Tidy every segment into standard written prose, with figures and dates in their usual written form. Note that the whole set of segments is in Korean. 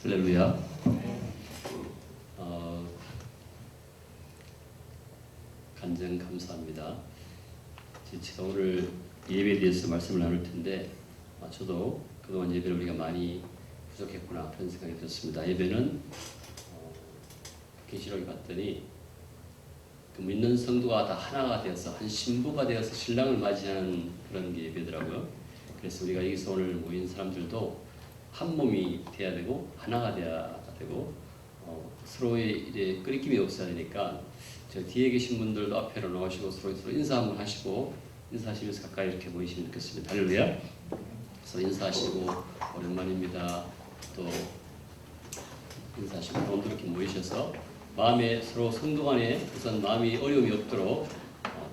할렐루야. 간증 감사합니다. 제가 오늘 예배에 대해서 말씀을 나눌 텐데 저도 그동안 예배를 우리가 많이 부족했구나 그런 생각이 들었습니다. 예배는 계시록에 봤더니 그 믿는 성도가 다 하나가 되어서 한 신부가 되어서 신랑을 맞이하는 그런 게 예배더라고요. 그래서 우리가 여기서 오늘 모인 사람들도 한 몸이 돼야 되고 하나가 돼야 되고 서로의 이제 끓이김이 없어야 되니까 저 뒤에 계신 분들도 앞에로 나오시고 서로 인사 한번 하시고 인사하시면서 가까이 이렇게 모이시면 좋겠습니다. 할렐루야. 그래서 인사하시고 오랜만입니다. 또 인사하시고 오늘 이렇게 모이셔서 마음에 서로 성도 간에 우선 마음이 어려움이 없도록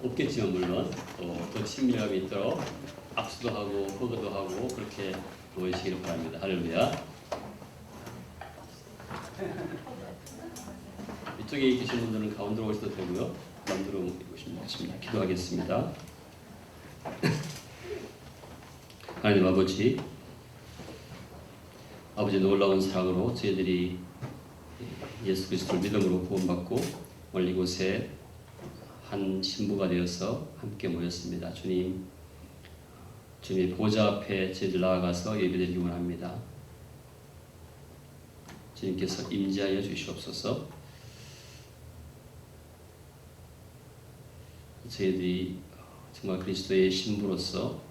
없겠지만 물론 또 더 친밀감이 있도록 악수도 하고 허그도 하고 그렇게 모이시기를 바랍니다. 할렐루야. 이쪽에 계신 분들은 가운데로 오셔도 되고요. 가운데로 오시면 되겠습니다. 기도하겠습니다. 하나님 아버지 놀라운 사랑으로 저희들이 예수 그리스도를 믿음으로 구원받고 오늘 이곳에 한 신부가 되어서 함께 모였습니다. 주님의 보좌 앞에 저희들 나아가서 예배드리기 원합니다. 주님께서 임재하여 주시옵소서. 저희들이 정말 그리스도의 신부로서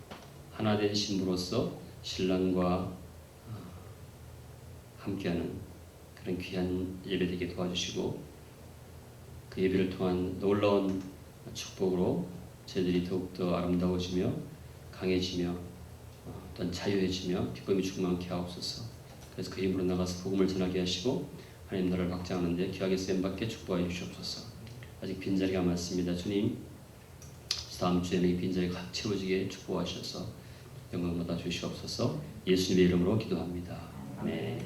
하나된 신부로서 신랑과 함께하는 그런 귀한 예배되게 도와주시고 그 예배를 통한 놀라운 축복으로 저희들이 더욱더 아름다워지며 강해지며 또한 자유해지며 기쁨이 충만케 하옵소서. 그래서 그 힘으로 나가서 복음을 전하게 하시고 하나님 나라를 확장하는 데 귀하게 쓰임받게 축복하여 주시옵소서. 아직 빈자리가 많습니다. 주님 다음 주에는 이 빈자리가 가득 채워지게 축복하셔서 영광 받아 주시옵소서. 예수님의 이름으로 기도합니다. 아멘.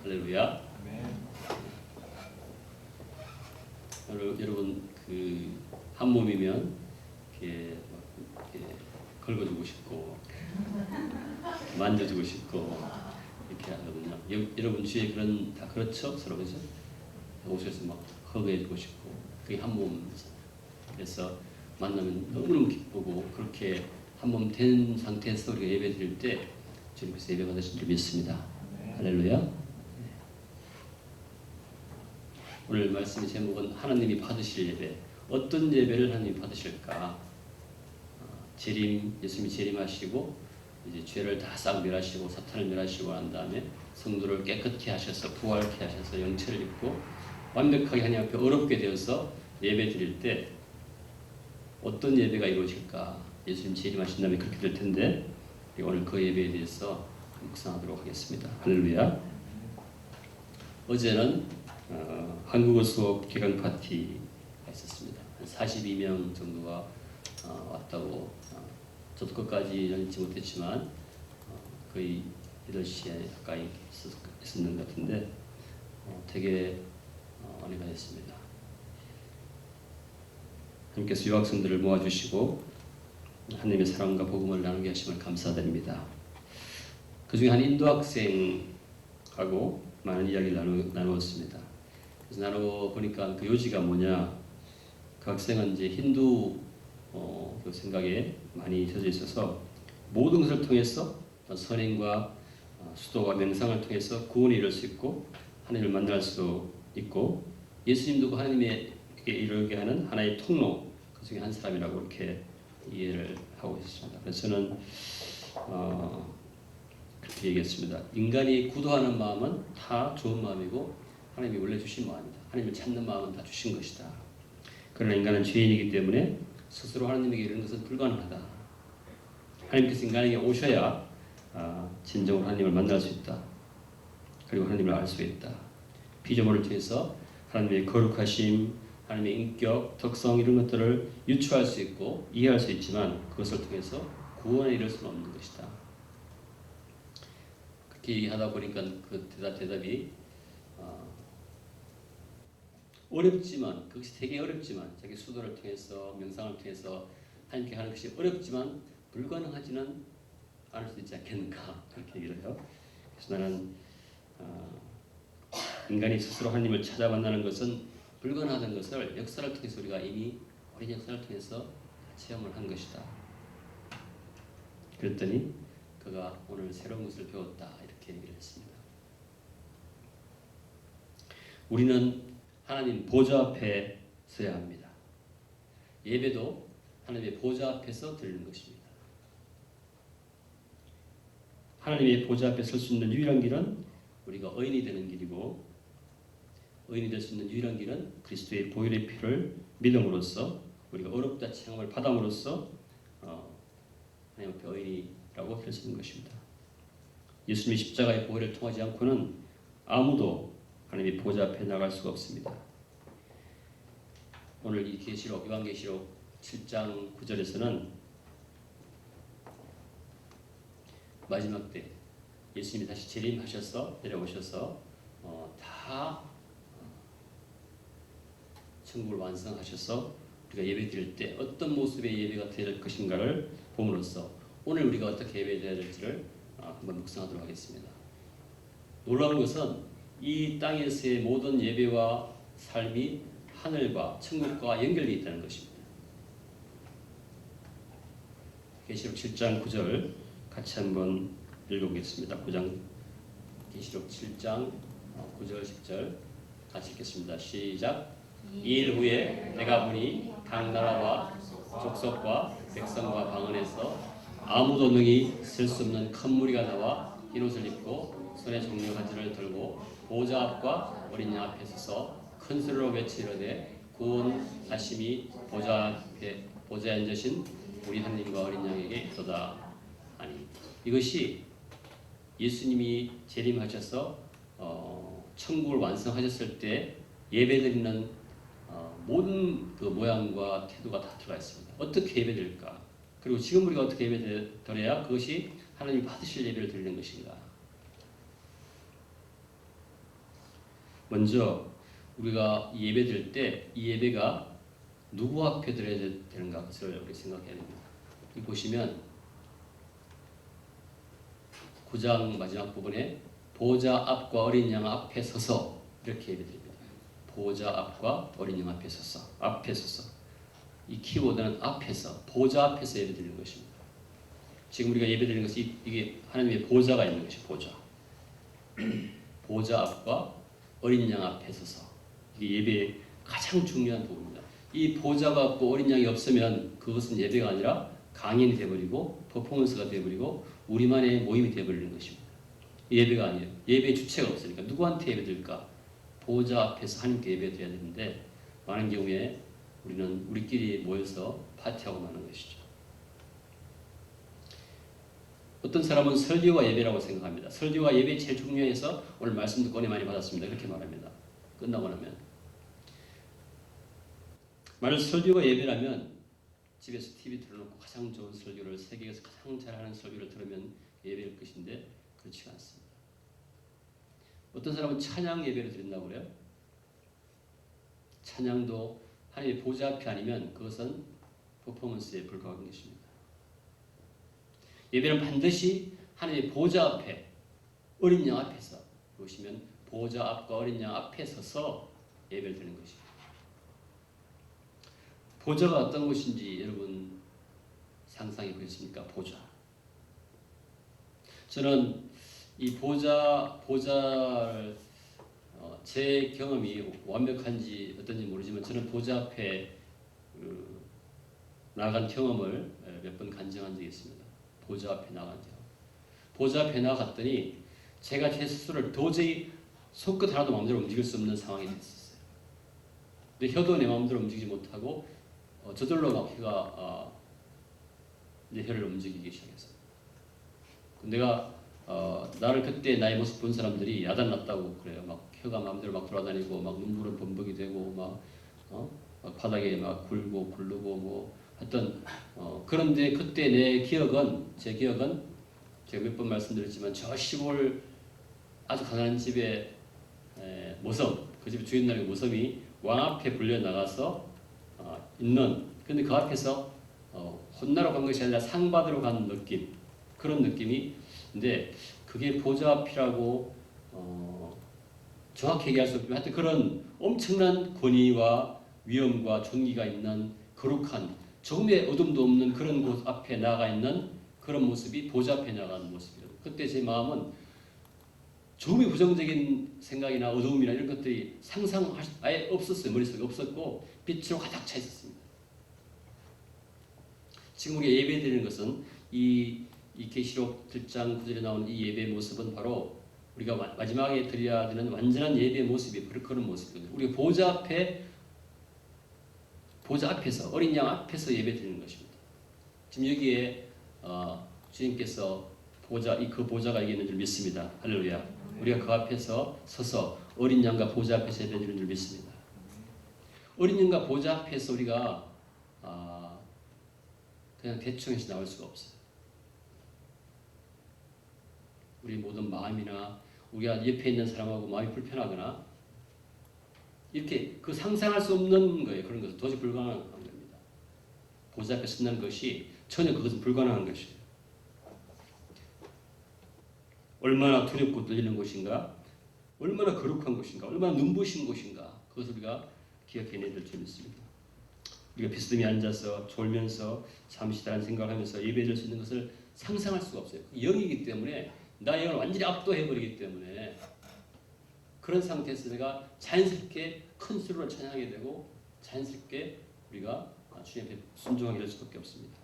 할렐루야. 여러분 한 몸이면 이렇게 긁어주고 싶고 만져주고 싶고 이렇게 하거든요. 여러분 주위에 다 그렇죠? 서로 그죠? 오셔서 막 허그해주고 싶고 그게 한 몸이잖아요. 그래서 만나면 너무너무 기쁘고 그렇게 한 몸 된 상태에서 우리가 예배 드릴 때 주님께서 예배 받으신 줄 믿습니다. 할렐루야. 오늘 말씀의 제목은 하나님이 받으실 예배. 어떤 예배를 하나님이 받으실까? 예수님이 재림하시고 이제 죄를 다 싹 멸하시고 사탄을 멸하시고 난 다음에 성도를 깨끗게 하셔서 부활케 하셔서 영체를 입고 완벽하게 하나님 앞에 어렵게 되어서 예배 드릴 때 어떤 예배가 이루어질까? 예수님 재림하신 다음에 그렇게 될 텐데 오늘 그 예배에 대해서 묵상하도록 하겠습니다. 할렐루야. 어제는 한국어 수업 개강 파티가 있었습니다. 한 42명 정도가 왔다고 저도 끝까지 열지 못했지만 거의 8시에 가까이 있었는 것 같은데 되게 은혜가 됐습니다. 하나님께서 유학생들을 모아주시고 하나님의 사랑과 복음을 나누게 하심을 감사드립니다. 그 중에 한 인도 학생하고 많은 이야기를 나누었습니다. 그래서 나눠보니까 그 요지가 뭐냐, 그 학생은 이제 힌두 그 생각에 많이 젖어 있어서 모든 것을 통해서 선행과 수도와 명상을 통해서 구원을 이룰 수 있고 하나님을 만날 수 있고 예수님도 그 하나님의 이루게 하는 하나의 통로 그 중에 한 사람이라고 이렇게 이해를 하고 있습니다. 그래서 저는 그렇게 얘기했습니다. 인간이 구도하는 마음은 다 좋은 마음이고 하나님이 원래 주신 마음이다. 하나님을 찾는 마음은 다 주신 것이다. 그러나 인간은 죄인이기 때문에 스스로 하나님에게 이르는 것은 불가능하다. 하나님께서 인간에게 오셔야 진정으로 하나님을 만날 수 있다. 그리고 하나님을 알 수 있다. 피조물을 통해서 하나님의 거룩하심, 하나님의 인격, 특성 이런 것들을 유추할 수 있고 이해할 수 있지만 그것을 통해서 구원에 이를 수는 없는 것이다. 그렇게 얘기하다 보니까 그 대답이 어렵지만 그것이 되게 어렵지만 자기 수도를 통해서 명상을 통해서 하나님께 하는 것이 어렵지만 불가능하지는 않을 수 있지 않겠는가 그렇게 얘기를 해요. 그래서 나는 인간이 스스로 하나님을 찾아 만나는 것은 불가능하던 것을 역사를 통해서 우리가 이미 오랜 역사를 통해서 체험을 한 것이다. 그랬더니 그가 오늘 새로운 것을 배웠다 이렇게 얘기를 했습니다. 우리는 하나님 보좌 앞에 서야 합니다. 예배도 하나님의 보좌 앞에서 드리는 것입니다. 하나님의 보좌 앞에 설 수 있는 유일한 길은 우리가 의인이 되는 길이고, 의인이 될 수 있는 유일한 길은 그리스도의 보혈의 피를 믿음으로써 우리가 어렵다 체험을 받음으로써 하나님 앞에 의인이라고 할 수 있는 것입니다. 예수님의 십자가의 보혈을 통하지 않고는 아무도 하나님의 보좌 앞에 나갈 수가 없습니다. 오늘 이 계시록, 요한계시록 7장 9절에서는 마지막 때 예수님이 다시 재림하셔서 내려오셔서 다 천국을 완성하셔서 우리가 예배 드릴 때 어떤 모습의 예배가 될 것인가를 봄으로써 오늘 우리가 어떻게 예배해야 될지를 한번 묵상하도록 하겠습니다. 놀라운 것은 이 땅에서의 모든 예배와 삶이 하늘과 천국과 연결되어 있다는 것입니다. 계시록 7장 9절 같이 한번 읽어보겠습니다. 9장 계시록 7장 9절 10절 같이 읽겠습니다. 시작. 2일 후에 내가 보니 각 나라와 족속과 백성과 방언에서 아무도 능히 셀 수 없는 큰 무리가 나와 흰 옷을 입고 손에 종려 가지를 들고 보좌 앞과 어린 양 앞에 서서 큰 소리로 외치려되 구원하심이 보좌에 앉으신 우리 하나님과 어린 양에게 있도다 하니, 이것이 예수님이 재림하셔서 천국을 완성하셨을 때 예배드리는 모든 그 모양과 태도가 다 들어가 있습니다. 어떻게 예배드릴까? 그리고 지금 우리가 어떻게 예배드려야 그것이 하나님이 받으실 예배를 드리는 것인가? 먼저 우리가 예배드릴 때 이 예배가 누구 앞에 드려야 되는가 그것을 우리 생각해야 됩니다. 여기 보시면 9장 마지막 부분에 보좌 앞과 어린 양 앞에 서서 이렇게 예배드립니다. 보좌 앞과 어린 양 앞에 서서, 앞에 서서. 이 키워드는 앞에서, 보좌 앞에서 예배드리는 것입니다. 지금 우리가 예배드리는 것이 이게 하나님의 보좌가 있는 것이 보좌. 보좌 앞과 어린 양 앞에 서서. 이게 예배의 가장 중요한 부분입니다. 이 보좌가 없고 어린 양이 없으면 그것은 예배가 아니라 강연이 되어버리고 퍼포먼스가 되어버리고 우리만의 모임이 되어버리는 것입니다. 예배가 아니에요. 예배의 주체가 없으니까 누구한테 예배드릴까? 보좌 앞에서 하나님께 예배드려야 되는데 많은 경우에 우리는 우리끼리 모여서 파티하고 마는 것이죠. 어떤 사람은 설교가 예배라고 생각합니다. 설교가 예배 제일 중요해서 오늘 말씀 듣고 은혜 많이 받았습니다. 이렇게 말합니다. 끝나고 나면. 만약 설교가 예배라면 집에서 TV 틀어놓고 가장 좋은 설교를, 세계에서 가장 잘하는 설교를 들으면 예배일 것인데 그렇지가 않습니다. 어떤 사람은 찬양 예배를 드린다고 그래요. 찬양도 하나님의 보좌 앞이 아니면 그것은 퍼포먼스에 불과한 것입니다. 예배는 반드시 하나님의 보좌 앞에, 어린 양 앞에서, 보시면 보좌 앞과 어린 양 앞에 서서 예배를 드리는 것입니다. 보좌가 어떤 것인지 여러분 상상해 보셨습니까? 보좌. 저는 이 보좌를 제 경험이 완벽한지 어떤지 모르지만 저는 보좌 앞에 나간 경험을 몇 번 간증한 적이 있습니다. 보좌 앞에 나간 경험. 보좌 앞에 나갔더니 제가 제 스스로를 도저히 손끝 하나도 마음대로 움직일 수 없는 상황이 됐었어요. 근데 혀도 내 마음대로 움직이지 못하고 저절로 막 혀가 내 혀를 움직이기 시작했어요. 내가 나를 그때 나의 모습 본 사람들이 야단났다고 그래요. 막 혀가 마음대로 막 돌아다니고 막 눈물은 범벅이 되고 막 바닥에 막 굴고 굴르고 뭐 하여튼 그런데 그때 제 기억은 제가 몇 번 말씀드렸지만 저 시골 아주 가난한 집의 모섬, 그 집 주인날의 모섬이 왕 앞에 불려 나가서 있는, 근데 그 앞에서 혼나러 간 것이 아니라 상 받으러 간 느낌, 그런 느낌이. 근데 그게 보좌 앞이라고 정확히 얘기할 수 없지만 하여튼 그런 엄청난 권위와 위엄과 존귀가 있는 거룩한 조금의 어둠도 없는 그런 곳 앞에 나가 있는 그런 모습이 보좌 앞에 나가는 모습이에요. 그때 제 마음은 조금의 부정적인 생각이나 어두움이나 이런 것들이 아예 없었어요. 머릿속에 없었고 빛으로 가득 차 있었습니다. 지금 우리가 예배 드리는 것은 이 계시록 1장 9절에 나오는 이 예배의 모습은 바로 우리가 마지막에 드려야 되는 완전한 예배의 모습이 그런 모습이거든요. 우리가 보좌 앞에서 어린 양 앞에서 예배 드리는 것입니다. 지금 여기에 주님께서 그 보좌가 여기 있는 줄 믿습니다. 할렐루야. 우리가 그 앞에서 서서 어린 양과 보좌 앞에서 예배 드리는 줄 믿습니다. 어린 양과 보좌 앞에서 우리가 그냥 대충 해서 나올 수가 없어요. 우리 모든 마음이나 우리가 옆에 있는 사람하고 마음이 불편하거나 이렇게 그 상상할 수 없는 거예요. 그런 것은 도저히 불가능한 겁니다. 보좌 앞에 서는 것이 전혀 그것은 불가능한 것이에요. 얼마나 두렵고 떨리는 곳인가, 얼마나 거룩한 곳인가, 얼마나 눈부신 곳인가, 그것을 우리가 기억해내야 될 줄 믿습니다. 우리가 비스듬히 앉아서 졸면서 잠시 다른 생각을 하면서 예배드릴 수 있는 것을 상상할 수가 없어요. 영이기 때문에 나의 영을 완전히 압도해버리기 때문에 그런 상태에서 내가 자연스럽게 큰 소리로 찬양하게 되고 자연스럽게 우리가 주님 앞에 순종하게 될 수밖에 없습니다.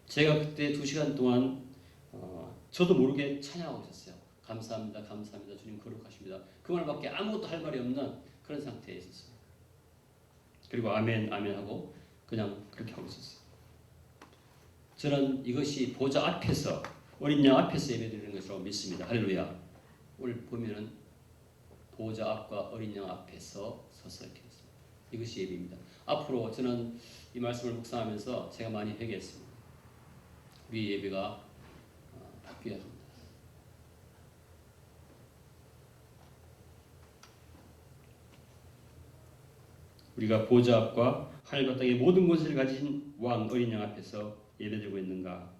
제가 그때 2시간 동안 저도 모르게 찬양하고 있었어요. 감사합니다. 감사합니다. 주님 거룩하십니다. 그 말밖에 아무것도 할 말이 없는 그런 상태에 있었어요. 그리고 아멘 아멘 하고 그냥 그렇게 하고 있었어요. 저는 이것이 보좌 앞에서 어린 양 앞에서 예배드리는 것이라고 믿습니다. 할렐루야. 오늘 보면은 보좌 앞과 어린 양 앞에서 서서 이렇게 했습니다. 이것이 예배입니다. 앞으로 저는 이 말씀을 묵상하면서 제가 많이 회개했습니다. 우리 예배가 바뀌어야 합니다. 우리가 보좌 앞과 하늘과 땅의 모든 권세를 가진 왕 어린 양 앞에서 예배드리고 있는가?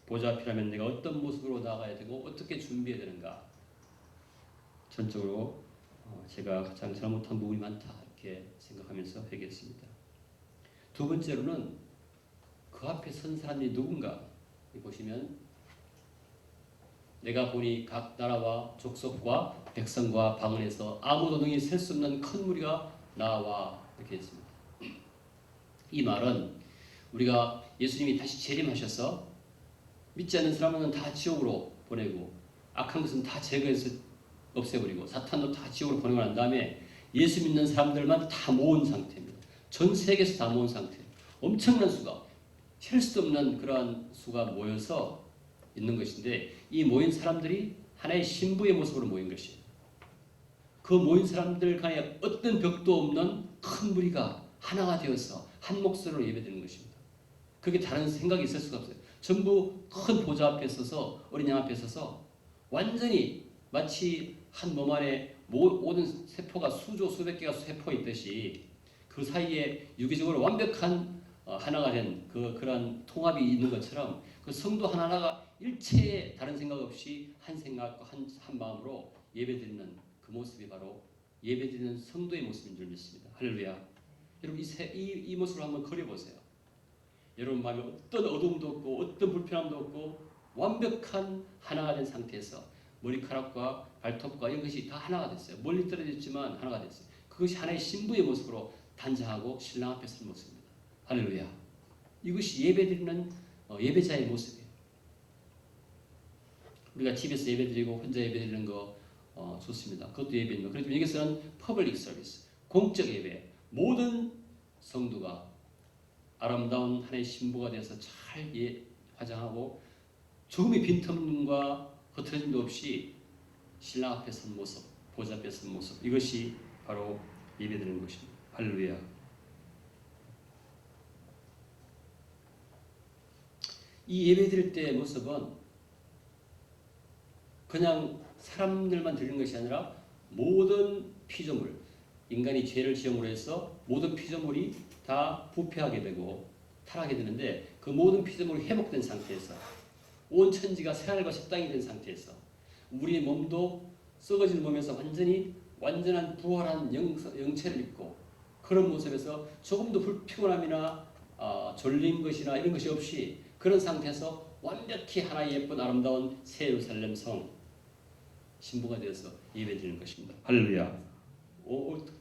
보좌 앞이라면 내가 어떤 모습으로 나가야 되고 어떻게 준비해야 되는가? 전적으로 제가 가장 잘못한 부분이 많다 이렇게 생각하면서 회개했습니다. 두 번째로는 그 앞에 선 사람이 누군가 보시면 내가 보니 각 나라와 족속과 백성과 방언에서 아무도 능히 셀 수 없는 큰 무리가 나와 이렇게 했습니다. 이 말은 우리가 예수님이 다시 재림하셔서 믿지 않는 사람은 다 지옥으로 보내고 악한 것은 다 제거해서 없애버리고 사탄도 다 지옥으로 보내고 난 다음에 예수 믿는 사람들만 다 모은 상태입니다. 전 세계에서 다 모은 상태예요. 엄청난 수가 셀 수도 없는 그러한 수가 모여서 있는 것인데 이 모인 사람들이 하나의 신부의 모습으로 모인 것이에요. 그 모인 사람들 간에 어떤 벽도 없는 큰 무리가 하나가 되어서 한 목소리로 예배드리는 것입니다. 그게 다른 생각이 있을 수가 없어요. 전부 큰 보좌 앞에 서서 어린 양 앞에 서서 완전히 마치 한 몸 안에 모든 세포가 수조 수백 개가 세포 있듯이 그 사이에 유기적으로 완벽한 하나가 된 그런 통합이 있는 것처럼 그 성도 하나하나가 일체의 다른 생각 없이 한 생각과 한 마음으로 예배드리는 그 모습이 바로 예배드리는 성도의 모습인 줄 믿습니다. 할렐루야. 여러분 이 모습을 한번 그려보세요. 여러분 마음에 어떤 어둠도 없고 어떤 불편함도 없고 완벽한 하나가 된 상태에서 머리카락과 발톱과 이런 것이 다 하나가 됐어요. 멀리 떨어져 있지만 하나가 됐어요. 그것이 하나의 신부의 모습으로 단장하고 신랑 앞에 선 모습입니다. 할렐루야. 이것이 예배드리는 예배자의 모습이에요. 우리가 집에서 예배드리고 혼자 예배드리는 거 좋습니다. 그것도 예배입니다. 그렇지만 여기서는 퍼블릭 서비스, 공적 예배, 모든 성도가 아름다운 하나의 신부가 되어서 잘 화장하고 조금의 빈틈과 흐트러짐도 없이 신랑 앞에 선 모습, 보좌 앞에 선 모습, 이것이 바로 예배드리는 것입니다. 할렐루야. 이 예배드릴 때의 모습은 그냥 사람들만 드리는 것이 아니라 모든 피조물, 인간이 죄를 지음으로 해서 모든 피조물이 다 부패하게 되고 타락하게 되는데 그 모든 피조물이 회복된 상태에서 온 천지가 새하늘과 새 땅이 된 상태에서 우리 몸도 썩어진 몸에서 완전한 부활한 영체를 입고 그런 모습에서 조금도 불피곤함이나 졸린 것이나 이런 것이 없이 그런 상태에서 완벽히 하나의 예쁜 아름다운 새 예루살렘 성 신부가 되어서 예배드리는 것입니다. 할렐루야.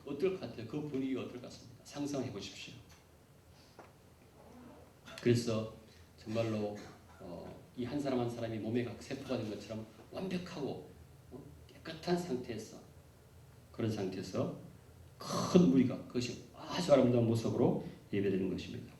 어떨 것 같아요? 그 분위기가 어떨 것 같습니다. 상상해 보십시오. 그래서 정말로 이 한 사람 한 사람이 몸의 각 세포가 된 것처럼 완벽하고 깨끗한 상태에서 그런 상태에서 큰 무리가 그것이 아주 아름다운 모습으로 예배드리는 것입니다.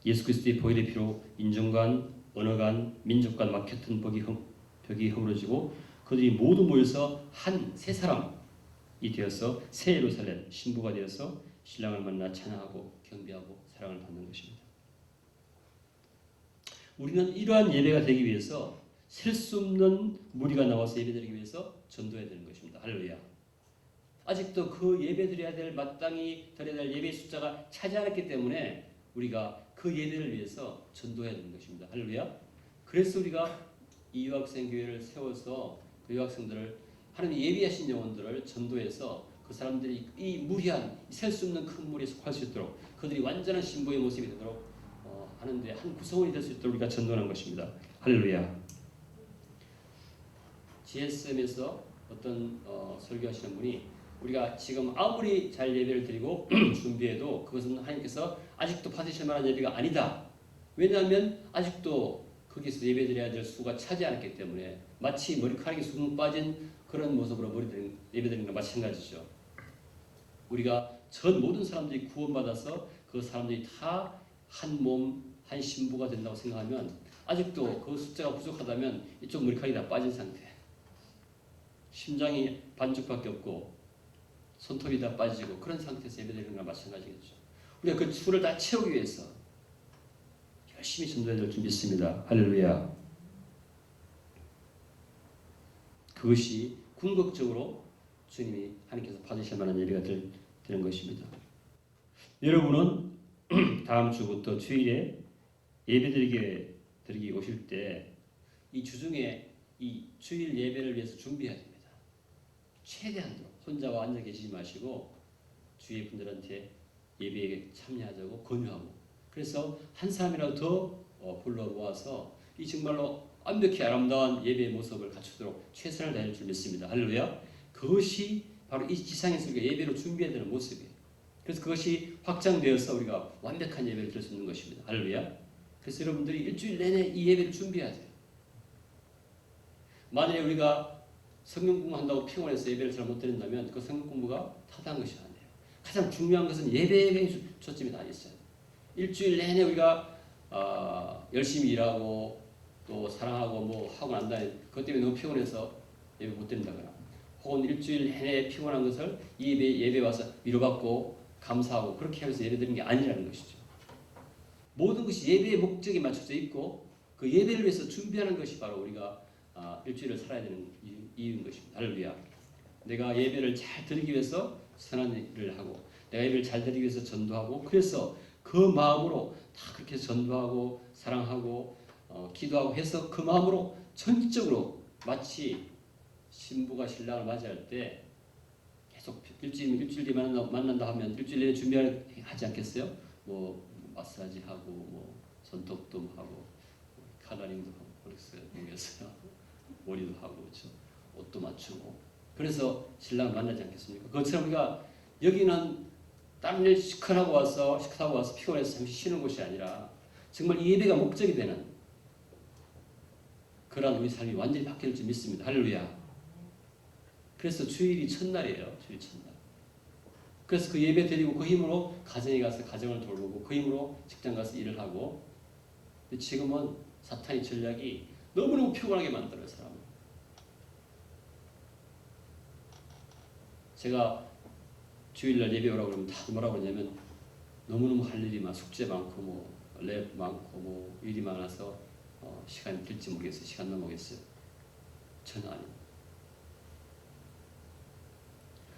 예수 그리스도의 보혈의 피로 인종간, 언어간, 민족간 막혔던 벽이 허물어지고 그들이 모두 모여서 한 세 사람이 되어서 새 예루살렘 신부가 되어서 신랑을 만나 찬양하고 경배하고 사랑을 받는 것입니다. 우리는 이러한 예배가 되기 위해서 셀 수 없는 무리가 나와서 예배드리기 위해서 전도해야 되는 것입니다. 할렐루야. 아직도 그 예배드려야 될 마땅히 드려야 될 예배의 숫자가 차지 않았기 때문에 우리가 그 예배를 위해서 전도해야 되는 것입니다. 할렐루야. 그래서 우리가 이 유학생 교회를 세워서 그 유학생들을 하나님 예비하신 영혼들을 전도해서 그 사람들이 이 무리한 셀 수 없는 큰 무리에 속할 수 있도록 그들이 완전한 신부의 모습이 되도록 하는데 한 구성원이 될 수 있도록 우리가 전도하는 것입니다. 할렐루야. GSM에서 어떤 설교하시는 분이 우리가 지금 아무리 잘 예배를 드리고 준비해도 그것은 하나님께서 아직도 받으실 만한 예배가 아니다. 왜냐하면 아직도 거기서 예배드려야 될 수가 차지 않았기 때문에 마치 머리카락이 숭 빠진 그런 모습으로 예배드리는 것과 마찬가지죠. 우리가 전 모든 사람들이 구원받아서 그 사람들이 다 한 몸, 한 신부가 된다고 생각하면 아직도 그 숫자가 부족하다면 이쪽 머리카락이 다 빠진 상태. 심장이 반쪽밖에 없고 손톱이 다 빠지고 그런 상태에서 예배드리는 것과 마찬가지겠죠. 우리가 그 수를 다 채우기 위해서 열심히 전도해야 될 줄 믿습니다. 할렐루야. 그것이 궁극적으로 주님이 하나님께서 받으실 만한 예배가 되는 것입니다. 여러분은 다음 주부터 주일에 예배드리기 오실 때 이 주중에 이 주일 예배를 위해서 준비해야 됩니다. 최대한으로 혼자와 앉아 계시지 마시고 주위 분들한테 예배에 참여하자고 권유하고 그래서 한 사람이라도 더 불러 모아서 이 정말로 완벽히 아름다운 예배의 모습을 갖추도록 최선을 다할 줄 믿습니다. 할렐루야. 그것이 바로 이 지상에서 우리가 예배로 준비해야 되는 모습이에요. 그래서 그것이 확장되어서 우리가 완벽한 예배를 드릴 수 있는 것입니다. 할렐루야. 그래서 여러분들이 일주일 내내 이 예배를 준비해야 돼요. 만약에 우리가 성경 공부한다고 피곤해서 예배를 잘 못 드린다면 그 성경 공부가 타당한 것이 아니에요. 가장 중요한 것은 예배에 초점이 다 있어요. 일주일 내내 우리가 열심히 일하고 또 사랑하고 뭐 하고 난 다음에 그것 때문에 너무 피곤해서 예배 못 드린다거나 혹은 일주일 내내 피곤한 것을 예배 와서 위로받고 감사하고 그렇게 하면서 예배 드리는 게 아니라는 것이죠. 모든 것이 예배의 목적에 맞춰져 있고 그 예배를 위해서 준비하는 것이 바로 우리가 일주일을 살아야 되는 이유인 것입니다. 할렐루야. 내가 예배를 잘 드리기 위해서 선한 일을 하고 내가 예배를 잘 드리기 위해서 전도하고 그래서 그 마음으로 다 그렇게 전도하고 사랑하고 기도하고 해서 그 마음으로 전적으로 마치 신부가 신랑을 맞이할 때 계속 일주일 뒤에 만난다 하면 일주일 내내 준비하지 않겠어요? 뭐 마사지하고 뭐 손톱도 하고 카라링도 하고 그랬어요. 모르겠어요. 머리도 하고 그렇죠. 옷도 맞추고 그래서 신랑을 만나지 않겠습니까? 그것처럼 우리가 여기는 다른 일 식사하고 와서 피곤해서 잠시 쉬는 곳이 아니라 정말 이 예배가 목적이 되는 그러한 우리 삶이 완전히 바뀔 줄 믿습니다. 할렐루야. 그래서 주일이 첫날이에요. 주일 첫날. 그래서 그 예배 드리고 그 힘으로 가정에 가서 가정을 돌보고 그 힘으로 직장 가서 일을 하고 근데 지금은 사탄의 전략이 너무너무 피곤하게 만들어요. 사람을. 제가 주일날 예배 오라고 그러면 다들 뭐라고 그러냐면 너무너무 할 일이 많고 숙제 많고 뭐 랩 많고 뭐 일이 많아서 시간이 될지 모르겠어요. 시간 넘어겠어요. 전혀 아닙니다.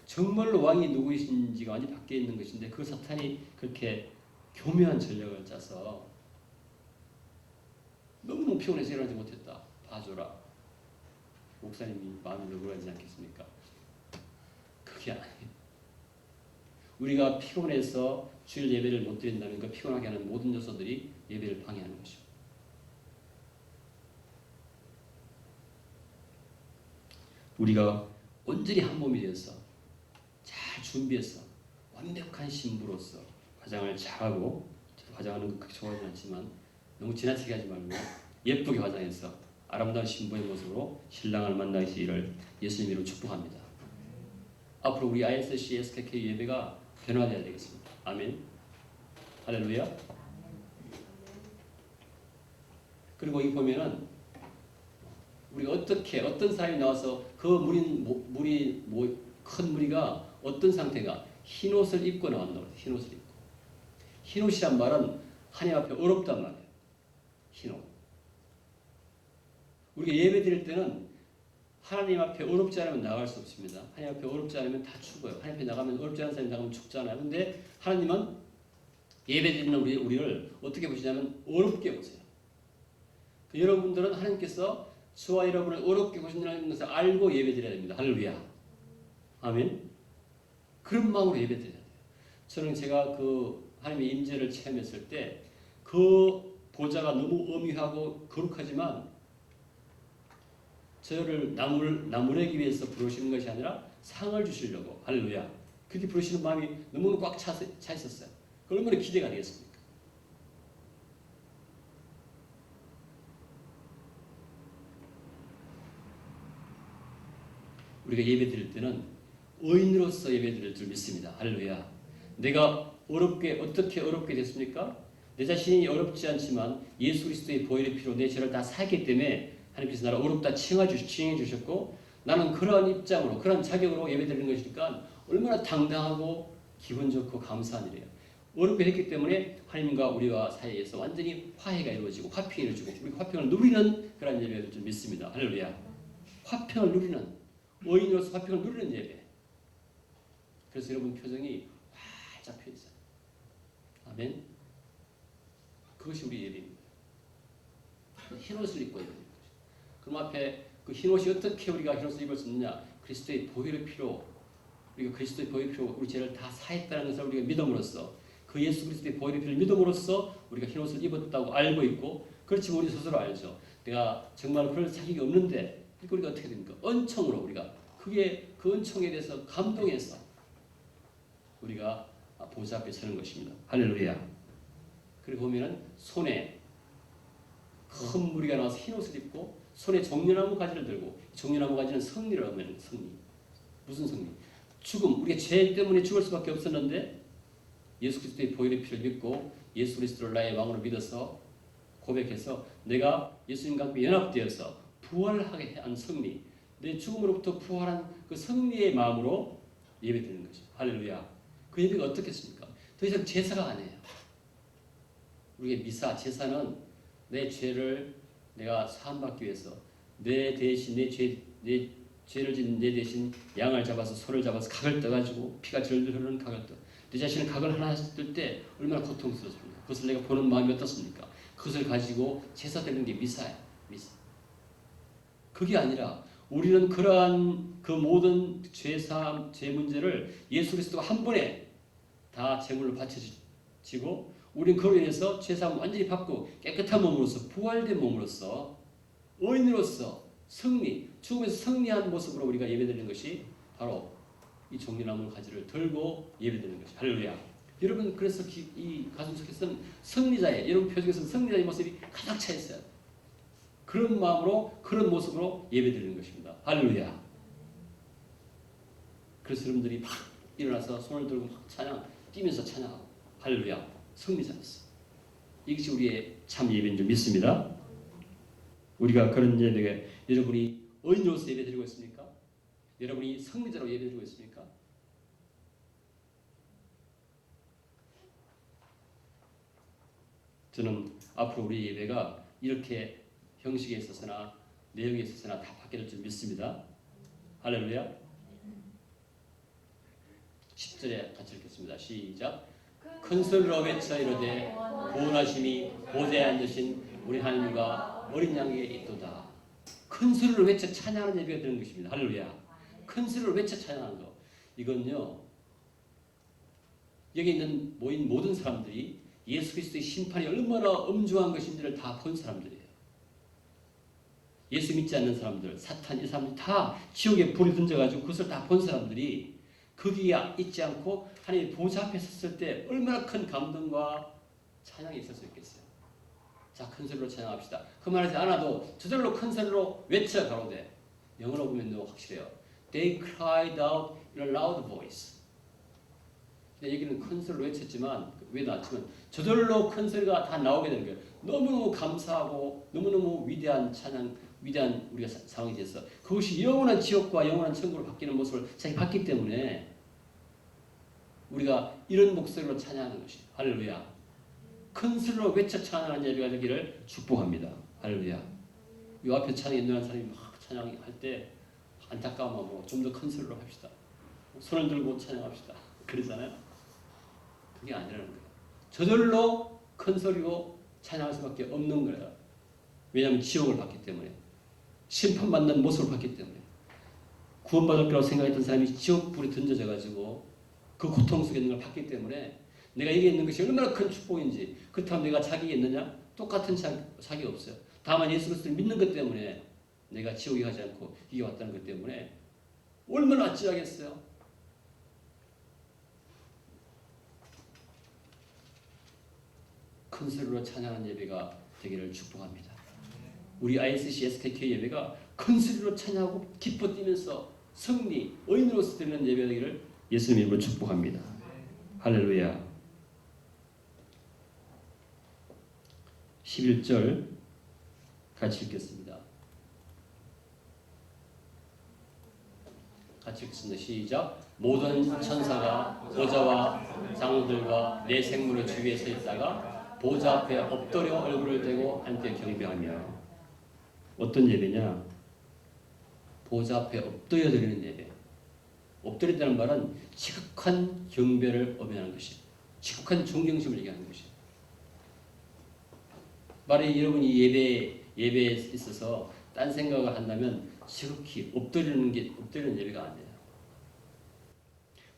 정말로 왕이 누구이신지가 완전히 밖에 있는 것인데 그 사탄이 그렇게 교묘한 전략을 짜서 너무너무 피곤해서 일어나지 못했다. 봐줘라. 목사님이 마음이 억울하지 않겠습니까? 그게 아니에요. 우리가 피곤해서 주일 예배를 못 드린다는 그 피곤하게 하는 모든 요소들이 예배를 방해하는 것이고, 우리가 온전히 한 몸이 되어서 잘 준비해서 완벽한 신부로서 화장을 잘하고, 화장하는 거 그렇게 좋아하지 않지만 너무 지나치게 하지 말고 예쁘게 화장해서 아름다운 신부의 모습으로 신랑을 만나시기를 예수님으로 축복합니다. 앞으로 우리 ISC, SKK 예배가 변화되어야 되겠습니다. 아멘. 할렐루야. 그리고 이 보면은 우리가 어떤 사람이 나와서 그 큰 무리가 어떤 상태가 흰 옷을 입고 나왔다고 그래요. 흰 옷을 입고. 흰 옷이란 말은 하나님 앞에 어렵단 말이에요. 흰 옷. 우리가 예배 드릴 때는 하나님 앞에 어렵지 않으면 나갈 수 없습니다. 하나님 앞에 어렵지 않으면 다 죽어요. 하나님 앞에 나가면 어렵지 않은 사람이 나가면 죽잖아요. 근데 하나님은 예배 드리는 우리를 어떻게 보시냐면 어렵게 보세요. 여러분들은 하나님께서 저와 여러분을 어렵게 보신다는 것을 알고 예배 드려야 됩니다. 할렐루야. 아멘. 그런 마음으로 예배 드려야 돼요. 저는 제가 그 하나님의 임재를 체험했을 때 그 보좌가 너무 엄위하고 거룩하지만 저를 나무래기 위해서 부르시는 것이 아니라 상을 주시려고. 할렐루야. 그렇게 부르시는 마음이 너무 꽉 차 있었어요. 얼마나 기대가 되겠습니까? 우리가 예배 드릴 때는 의인으로서 예배 드릴 줄 믿습니다. 할렐루야. 내가 어떻게 어렵게 됐습니까? 내 자신이 어렵지 않지만 예수 그리스도의 보혈의 피로 내 죄를 다 사했기 때문에 하나님께서 나를 어렵다 칭해 주셨고, 나는 그러한 입장으로, 그러한 자격으로 예배 드리는 것이니까 얼마나 당당하고 기분 좋고 감사한 일이에요. 어렵게 됐기 때문에 하나님과 우리와 사이에서 완전히 화해가 이루어지고 화평이 이루어지고 우리 화평을 누리는 그런 예배를 좀 믿습니다. 할렐루야. 화평을 누리는, 의인으로서 화평을 누리는 예배. 그래서 여러분 표정이 활짝 펴 있어요. 아멘. 그것이 우리 예배입니다. 흰 옷을 입고 예배입니다. 그럼 앞에 그 흰 옷이 어떻게 우리가 흰 옷을 입을 수 있느냐? 그리스도의 보혈의 피로, 우리가 그리스도의 보혈의 피로 우리 죄를 다 사했다는 것을 우리가 믿음으로써, 그 예수 그리스도의 보혈의 피를 믿음으로써 우리가 흰 옷을 입었다고 알고 있고, 그렇지만 우리 스스로 알죠. 내가 정말 그럴 자격이 없는데, 그러니까 우리가 어떻게 됩니까? 은총으로 우리가 그게 그 은총에 대해서 감동해서 우리가 보좌 앞에 서는 것입니다. 할렐루야. 그리고 보면은 손에 큰 무리가 나와서 흰 옷을 입고 손에 종려나무 가지를 들고, 종려나무 가지는 승리를 의미하는 승리. 무슨 승리? 죽음. 우리가 죄 때문에 죽을 수밖에 없었는데 예수 그리스도의 보혈의 피를 믿고 예수 그리스도를 나의 왕으로 믿어서 고백해서 내가 예수님과 함께 연합되어서 부활하게 한 승리, 내 죽음으로부터 부활한 그 승리의 마음으로 예배드리는 거죠. 할렐루야. 그 예배가 어떻겠습니까? 더 이상 제사가 아니에요. 우리의 미사, 제사는 내 죄를 내가 사함받기 위해서 내 대신 내 죄를 짓는 내 대신 양을 잡아서 소를 잡아서 각을 떠가지고 피가 절절 흐르는 각을 떠. 내 자신은 각을 하나 뜰 때 얼마나 고통스럽습니까? 그것을 내가 보는 마음이 어떻습니까? 그것을 가지고 제사 드리는 게 미사예요. 미사. 그게 아니라 우리는 그러한 그 모든 죄사함, 죄 문제를 예수 그리스도가 한 번에 다 제물로 바쳐지고, 우리는 그로 인해서 죄사함을 완전히 받고 깨끗한 몸으로서, 부활된 몸으로서, 의인으로서 승리, 죽음에서 승리한 모습으로 우리가 예배드리는 것이 바로 이 종려나무 가지를 들고 예배드리는 것이. 할렐루야. 여러분, 그래서 이 가슴 속에서는 승리자의, 여러분 표정에서는 승리자의 모습이 가득 차 있어요. 그런 마음으로, 그런 모습으로 예배드리는 것입니다. 할렐루야. 그래서 여러분들이 막 일어나서 손을 들고 막 뛰면서 찬양하고, 할렐루야. 승리자였어. 이것이 우리의 참 예배인 줄 믿습니다. 우리가 그런 예배에, 여러분이 의인으로서 예배드리고 있습니까? 여러분이 승리자로 예배드리고 있습니까? 저는 앞으로 우리 예배가 이렇게 형식에 있어서나 내용에 있어서나 다 바뀔 줄 믿습니다. 할렐루야. 10절에 같이 읽겠습니다. 시작. 큰 소리로 외쳐 이르되 구원하심이 보좌에 앉으신 우리 하나님과 어린 양에게 있도다. 큰 소리를 외쳐 찬양하는 예배가 되는 것입니다. 할렐루야. 큰 소리를 외쳐 찬양하는 거. 이건요. 여기 있는 모인 모든 사람들이 예수 그리스도의 심판이 얼마나 엄중한 것인지를 다 본 사람들이에요. 예수 믿지 않는 사람들, 사탄 이 사람들이 다 지옥에 불이 던져가지고 그것을 다 본 사람들이 거기에 있지 않고 하나님의 보좌 앞에 섰을 때 얼마나 큰 감동과 찬양이 있을 수 있겠어요. 자, 큰 소리로 찬양합시다. 그 말하지 않아도 저절로 큰 소리로 외쳐 가로되. 영어로 보면 확실해요. They cried out in a loud voice. 여기는 큰 소리로 외쳤지만 왜 나왔지만 저절로 큰 소리가 다 나오게 되는 거예요. 너무너무 감사하고 너무너무 위대한 찬양, 위대한 우리가 상황이 됐어. 그것이 영원한 지옥과 영원한 천국으로 바뀌는 모습을 자기 봤기 때문에 우리가 이런 목소리로 찬양하는 것이에요. 할렐루야. 큰 소리로 외쳐 찬양하는 예배가 되기를 축복합니다. 할렐루야. 이 앞에 찬양 인도하는 사람이 막 찬양할 때 안타까움하고 좀 더 큰 소리로 합시다. 손을 들고 찬양합시다. 그러잖아요. 그게 아니라는 거예요. 저절로 큰 소리로 찬양할 수밖에 없는 거예요. 왜냐하면 지옥을 받기 때문에. 심판받는 모습을 봤기 때문에. 구원받을 거라고 생각했던 사람이 지옥불에 던져져 가지고 그 고통 속에 있는 걸 봤기 때문에 내가 여기 있는 것이 얼마나 큰 축복인지. 그렇다면 내가 자기가 있느냐? 똑같은 자기 없어요. 다만 예수 그리스도를 믿는 것 때문에 내가 지옥에 가지 않고 이게 왔다는 것 때문에 얼마나 어찌하겠어요? 큰 소리로 찬양하는 예배가 되기를 축복합니다. 우리 ISC SKK 예배가 큰 소리로 찬양하고 기뻐 뛰면서 승리, 의인으로서 드리는 예배가 되기를 예수님 이름으로 축복합니다. 할렐루야. 11절 같이 읽겠습니다. 같이 읽겠습니다. 시작. 모든 천사가 보좌와 장로들과 내 생물의 주위에 서 있다가 보좌 앞에 엎드려 얼굴을 대고 함께 경배하며. 어떤 예배냐? 보좌 앞에 엎드려 드리는 예배. 엎드린다는 말은 지극한 경배를 의미하는 것이, 지극한 존경심을 얘기하는 것이. 만약에 여러분이 예배에 있어서 딴 생각을 한다면 지극히 엎드리는 예배가 아니에요.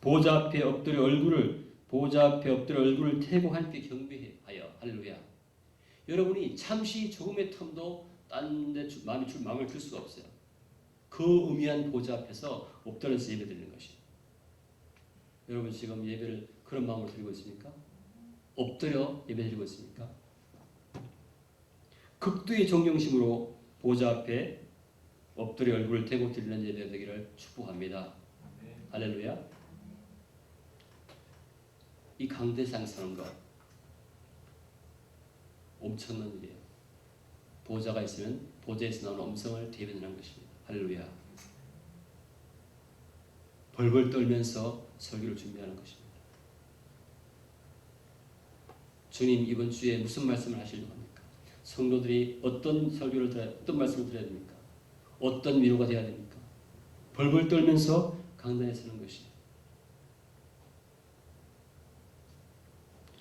보좌 앞에 엎드려 얼굴을 대고 함께 경배하여. 할렐루야. 여러분이 잠시 조금의 틈도 딴 데 마음을 줄 수가 없어요. 그 의미한 보좌 앞에서 엎드려서 예배드리는 것이. 여러분 지금 예배를 그런 마음으로 드리고 있습니까? 엎드려 예배드리고 있습니까? 극도의 존경심으로 보좌 앞에 엎드려 얼굴을 대고 드리는 예배가 되기를 축복합니다. 할렐루야. 이 강대상 서는 것 엄청난 일이에요. 보좌가 있으면 보좌에서 나오는 음성을 대변하는 것입니다. 할렐루야. 벌벌 떨면서 설교를 준비하는 것입니다. 주님 이번 주에 무슨 말씀을 하시려고 합니까? 성도들이 어떤 말씀을 드려야 됩니까? 어떤 위로가 되어야 됩니까? 벌벌 떨면서 강단에 서는 것이.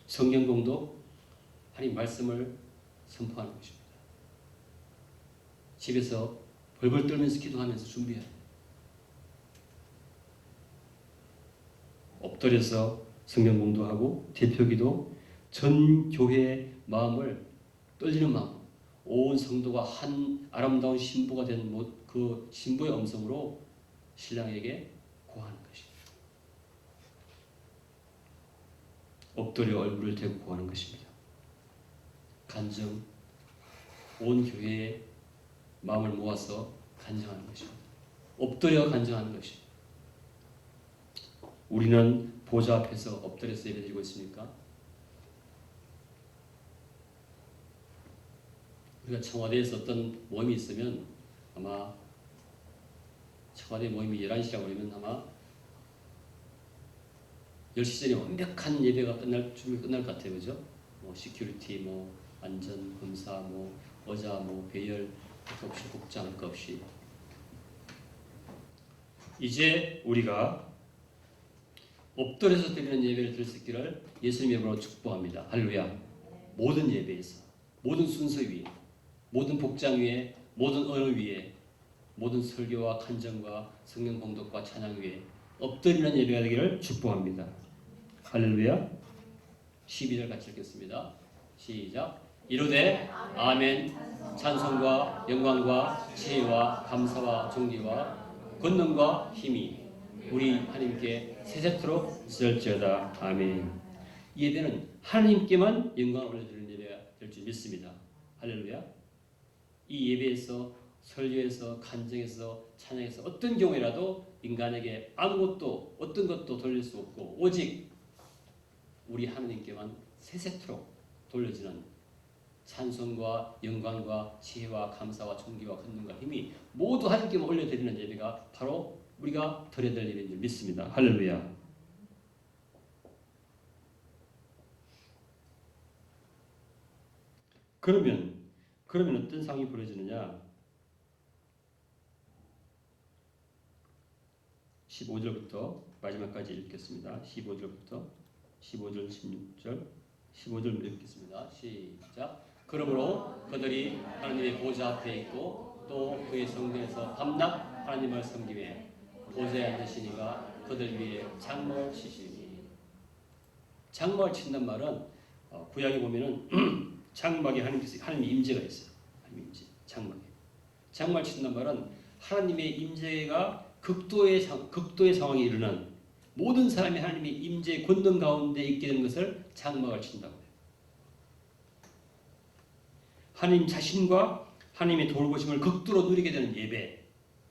성경 공독, 하나님 말씀을 선포하는 것입니다. 집에서 벌벌 떨면서 기도하면서 준비해야 돼요. 엎드려서 성경 공독하고 대표기도, 전 교회의 마음을 떨리는 마음, 온 성도가 한 아름다운 신부가 된 그 신부의 음성으로 신랑에게 고하는 것입니다. 엎드려 얼굴을 대고 고하는 것입니다. 간증, 온 교회의 마음을 모아서 간증하는 것입니다. 엎드려 간증하는 것입니다. 우리는 보좌 앞에서 엎드려서 예배드리고 있습니까? 우리가 청와대에서 어떤 모임이 있으면 아마 청와대 모임이 11시라고 그러면 아마 10시 전에 완벽한 예배가 준비 끝날 것 같아요. 그죠? 시큐리티, 안전, 검사, 의자, 배열, 것 없이, 복장, 것 없이. 이제 우리가 엎드려서 드리는 예배를 드릴 수 있기를 예수님의 이름으로 축복합니다. 할렐루야. 모든 예배에서, 모든 순서 위에, 모든 복장 위에, 모든 언어 위에, 모든 설교와 간증과 성경 봉독과 찬양 위에 엎드리는 예배가 되기를 축복합니다. 할렐루야. 12절 같이 읽겠습니다. 시작. 이르되 아멘. 찬송과 영광과 지혜와 감사와 존귀와 권능과 힘이 우리 하나님께 세세토록 있을지어다. 아멘. 이 예배는 하나님께만 영광을 올려드리는 예배가 될 줄 믿습니다. 할렐루야. 이 예배에서 설교에서 간증에서 찬양에서 어떤 경우에라도 인간에게 아무것도 어떤 것도 돌릴 수 없고 오직 우리 하나님께만 세세토록 돌려지는 찬송과 영광과 지혜와 감사와 존귀와 권능과 힘이 모두 하나님께만 올려드리는 예배가 바로 우리가 드려야 될 예배인 줄 믿습니다. 할렐루야. 그러면 어떤 상황이 벌어지느냐? 15절부터 마지막까지 읽겠습니다. 15절부터 15절 16절 15절 읽겠습니다. 시작. 그러므로 그들이 하나님의 보좌 앞에 있고 또 그의 성전에서 밤낮 하나님을 섬기며 보좌에 앉으시니가 그들 위에 장막을 치시니. 장막을 친단 말은 구약에 보면은 장막에 하나님의 임재가 있어요. 하나님의 임재, 장막에. 장막을 친단 말은 하나님의 임재가 극도의 상황에 이르는 모든 사람이 하나님의 임재의 권능 가운데 있게 되는 것을 장막을 친다고 해요. 하나님 자신과 하나님의 돌보심을 극도로 누리게 되는 예배.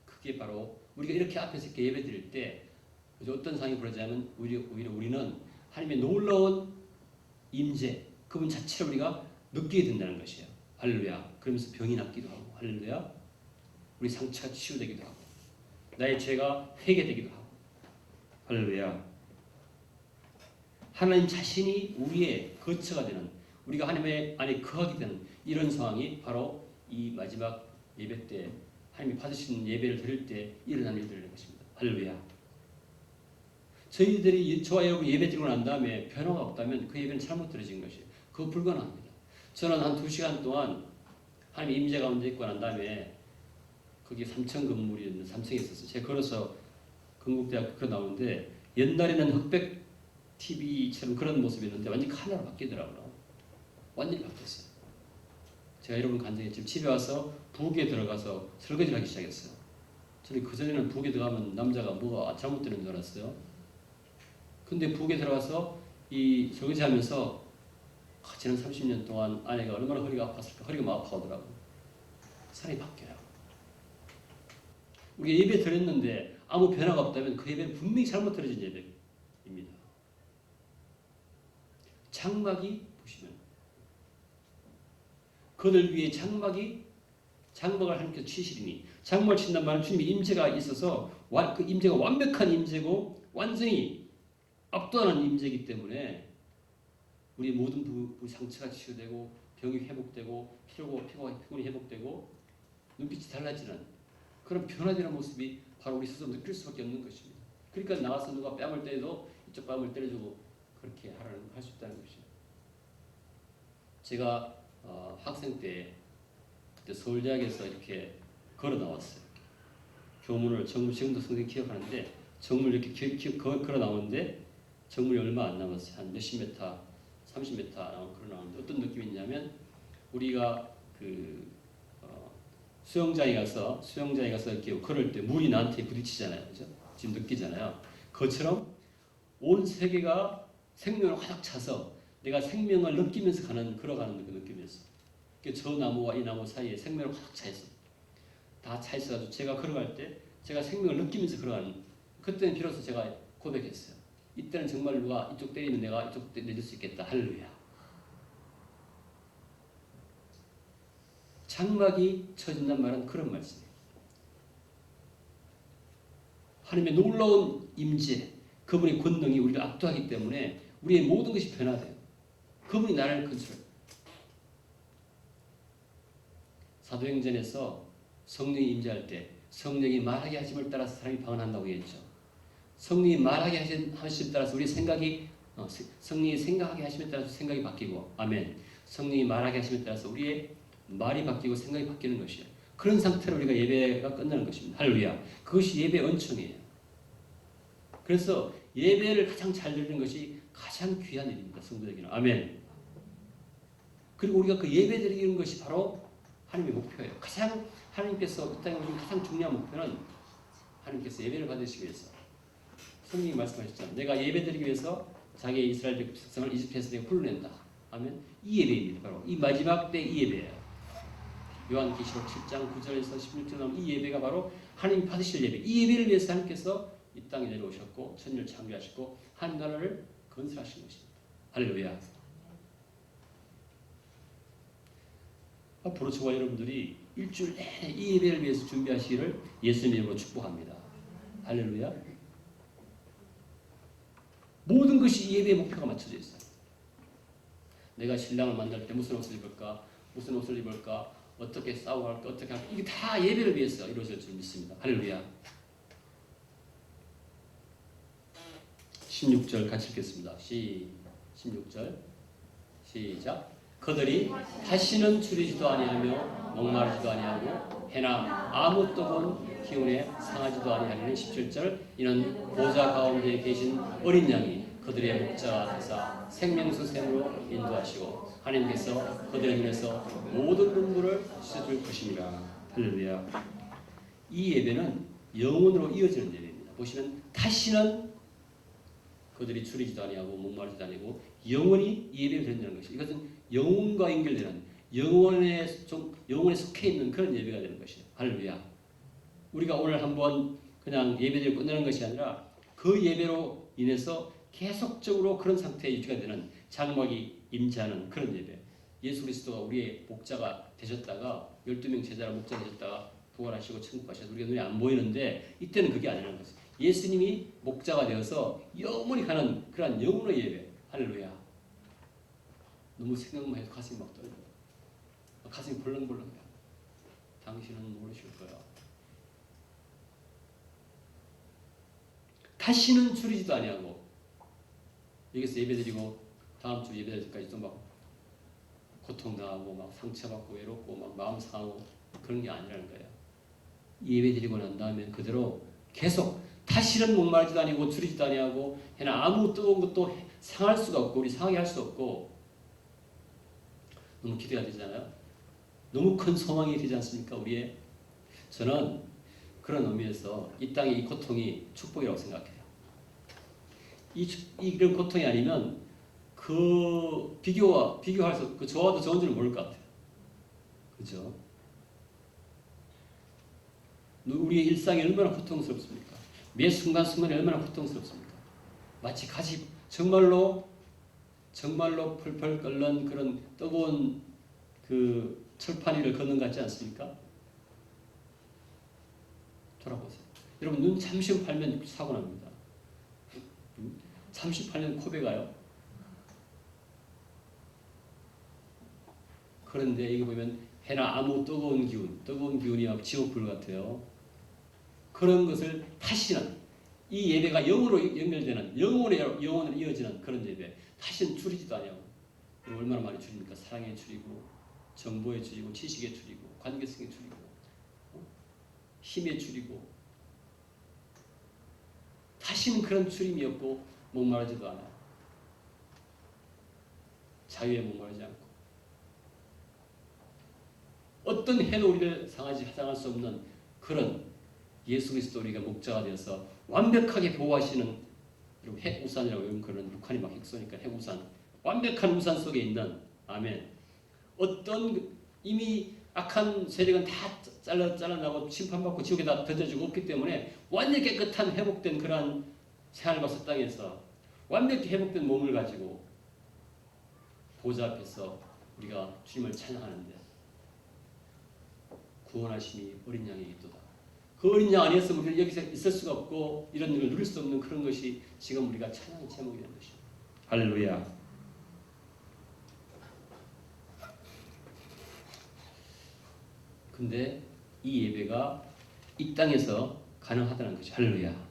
그게 바로 우리가 이렇게 앞에서 이렇게 예배 드릴 때 어떤 상황이 벌어지냐면 오히려 우리는 하나님의 놀라운 임재, 그분 자체를 우리가 느끼게 된다는 것이에요. 할렐루야. 그러면서 병이 낫기도 하고, 할렐루야. 우리 상처가 치유되기도 하고, 나의 죄가 회개되기도 하고, 할렐루야. 하나님 자신이 우리의 거처가 되는, 우리가 하나님의 안에 거하게 되는 이런 상황이 바로 이 마지막 예배 때 하나님이 받으시는 예배를 드릴 때 일어나는 일들인 것입니다. 할렐루야. 저와 여러분 예배 드리고 난 다음에 변화가 없다면 그 예배는 잘못 드려진 것이에요. 그거 불가능합니다. 저는 한 2시간 동안 하나님의 임재 가운데 있고 난 다음에 거기 3층 건물이었는데 3층에 있었어요. 제가 걸어서 건국대학교 나오는데 옛날에는 흑백 TV처럼 그런 모습이었는데 완전히 카메라로 바뀌더라고요. 완전히 바뀌었어요. 제가 여러분 간증했지만 집에 와서 부엌에 들어가서 설거지를 하기 시작했어요. 저는 그전에는 부엌에 들어가면 남자가 뭐가 잘못되는 줄 알았어요. 근데 부엌에 들어가서 이 설거지하면서 지난 30년 동안 아내가 얼마나 허리가 아팠을까. 허리가 막 아파오더라고요. 사람이 바뀌어요. 우리가 예배 드렸는데 아무 변화가 없다면 그 예배는 분명히 잘못 드려진 예배입니다. 장막이 보시면 그들 위에 장막을 하나님께서 치시리니, 장막을 친단 말은 주님의 임재가 있어서 그 임재가 완벽한 임재고 완전히 압도하는 임재이기 때문에 우리 모든 상처가 치유되고 병이 회복되고 피곤이 회복되고 눈빛이 달라지는 그런 변화되는 모습이 바로 우리 스스로 느낄 수밖에 없는 것입니다. 그러니까 나와서 누가 뺨을 때려도 이쪽 뺨을 때려주고 그렇게 할 수 있다는 것이죠. 제가 학생 때 그때 서울대학에서 이렇게 걸어 나왔어요. 교문을 지금도 선생님 기억하는데 정문 이렇게 걸어 나오는데 정문이 얼마 안 남았어요. 한 몇십 메타, 30m 걸어 나오는데 어떤 느낌이 있냐면 우리가 수영장에 가서 이렇게 걸을 때 물이 나한테 부딪히잖아요. 그죠? 지금 느끼잖아요. 그것처럼 온 세계가 생명을 활짝 차서 내가 생명을 느끼면서 걸어가는 그 느낌이었어요. 저 나무와 이 나무 사이에 생명을 활짝 차 있어. 다 차 있어가지고 제가 걸어갈 때 제가 생명을 느끼면서 걸어가는, 그때는 비로소 제가 고백했어요. 이때는 정말 누가 이쪽 때리면 내가 이쪽 내줄 수 있겠다. 할렐루야. 장막이 쳐진단 말은 그런 말씀이에요. 하나님의 놀라운 임재, 그분의 권능이 우리를 압도하기 때문에 우리의 모든 것이 변화돼요. 그분이 나를 컨트롤. 사도행전에서 성령이 임재할 때 성령이 말하게 하심을 따라서 사람이 방언한다고 했죠. 성령이 말하게 하심에 따라서 우리 생각이 성령이 생각하게 하심에 따라서 생각이 바뀌고, 아멘. 성령이 말하게 하심에 따라서 우리의 말이 바뀌고 생각이 바뀌는 것이에요. 그런 상태로 우리가 예배가 끝나는 것입니다. 할렐루야. 그것이 예배의 은총이에요. 그래서 예배를 가장 잘 드리는 것이 가장 귀한 일입니다. 성도에게는. 아멘. 그리고 우리가 그 예배 드리는 것이 바로 하나님의 목표예요. 가장 하나님께서 이 땅에 오신 가장 중요한 목표는 하나님께서 예배를 받으시기 위해서. 성령이 말씀하셨잖아요. 내가 예배 드리기 위해서 자기의 이스라엘 백성을 이집트에서 내가 불러낸다. 하면 이 예배입니다. 바로 이 마지막 때 이 예배예요. 요한계시록 7장 9절에서 16절 나오는 이 예배가 바로 하나님 받으실 예배. 이 예배를 위해서 하나님께서 이 땅에 내려오셨고 천지를 창조하시고 한 나라를 건설하신 것입니다. 할렐루야. 앞으로 저와 여러분들이 일주일 내내 이 예배를 위해서 준비하시기를 예수님의 이름으로 축복합니다. 할렐루야. 모든 것이 이 예배의 목표가 맞춰져 있어요. 내가 신랑을 만날 때 무슨 옷을 입을까? 무슨 옷을 입을까? 어떻게 싸워할까? 어떻게 할까? 이게 다 예배를 위해서 이루어질 줄 믿습니다. 할렐루야. 16절 같이 읽겠습니다. 16절 시작. 그들이 다시는 줄이지도 아니하며 목마르지도 아니하고 해나 아무 뜨거운 기운에 상하지도 아니하리니 17절. 이는 보좌 가운데 계신 어린 양이 그들의 목자가 되사 생명수 샘으로 인도하시고 하나님께서 그들의 눈에서 모든 눈물을 씻어줄 것입니다. 할렐루야. 이 예배는 영원으로 이어지는 예배입니다. 보시면 다시는 그들이 줄이지도 아니하고 목마르지도 아니고 영원히 예배를 드린다는 것이, 이것은 영혼과 연결되는 영혼에 속해 있는 그런 예배가 되는 것이에요. 할렐루야. 우리가 오늘 한번 그냥 예배를 끝내는 것이 아니라 그 예배로 인해서 계속적으로 그런 상태에 유지가 되는 장막이 임재하는 그런 예배. 예수 그리스도가 우리의 목자가 되셨다가 12명 제자로 목자 되셨다가 부활하시고 천국 가셔서 우리가 눈에 안 보이는데 이때는 그게 아니라는 것이죠. 예수님이 목자가 되어서 영원히 가는 그러한 영혼의 예배. 할렐루야. 너무 생각만 해도 가슴이 막 떨려요. 가슴이 벌렁벌렁해요. 당신은 모르실 거야. 다시는 줄이지도 아니하고 여기서 예배드리고 다음 주 예배드릴 때까지 또 막 고통당하고 막 상처받고 외롭고 막 마음 상하고 그런 게 아니라는 거예요. 예배드리고 난 다음에 그대로 계속 다시는 목마르지도 아니고 줄이지도 아니하고 해나 아무 뜨거운 것도 상할 수가 없고 우리 상하게 할 수 없고 너무 기대가 되잖아요. 너무 큰 소망이 되지 않습니까? 우리의. 저는 그런 의미에서 이 땅의 이 고통이 축복이라고 생각해요. 이런 고통이 아니면 그 비교할 수, 그 저와도 좋은지는 모를 것 같아요. 그죠? 우리의 일상이 얼마나 고통스럽습니까? 매 순간순간이 얼마나 고통스럽습니까? 마치 정말로 펄펄 끓는 그런 뜨거운 그 철판 위를 걷는 것 같지 않습니까? 돌아보세요. 여러분 눈 잠시 팔면 사고 납니다. 38년 코베 가요. 그런데 이거 보면 해나 아무 뜨거운 기운이 막 지옥불 같아요. 그런 것을 다시는 이 예배가 영으로 연결되는 영혼으로 이어지는 그런 예배. 다시는 줄이지도 아니하고 얼마나 많이 줄입니까? 사랑에 줄이고 정보에 줄이고 지식에 줄이고 관계성에 줄이고 힘에 줄이고 다시는 그런 줄임이 없고 목마르지도 않아요. 자유에 목마르지 않고 어떤 해도 우리를 상할 수 없는 그런 예수 그리스도 우리가 목자가 되어서 완벽하게 보호하시는, 여러분 핵우산이라고 그런 북한이 막 핵 쏘니까 핵우산, 완벽한 우산 속에 있는, 아멘. 어떤 이미 악한 세력은 다 잘라나고 심판받고 지옥에다 던져지고 없기 때문에 완전히 깨끗한 회복된 그러한 새하늘과 땅에서 완벽히 회복된 몸을 가지고 보좌 앞에서 우리가 주님을 찬양하는데 구원하심이 어린 양에게 있도다. 그 어린 양 안에서 우리는 여기서 있을 수가 없고 이런 일을 누릴 수 없는 그런 것이 지금 우리가 찬양의 제목이 되는 것입니다. 할렐루야. 근데 이 예배가 이 땅에서 가능하다는 것이 할렐루야.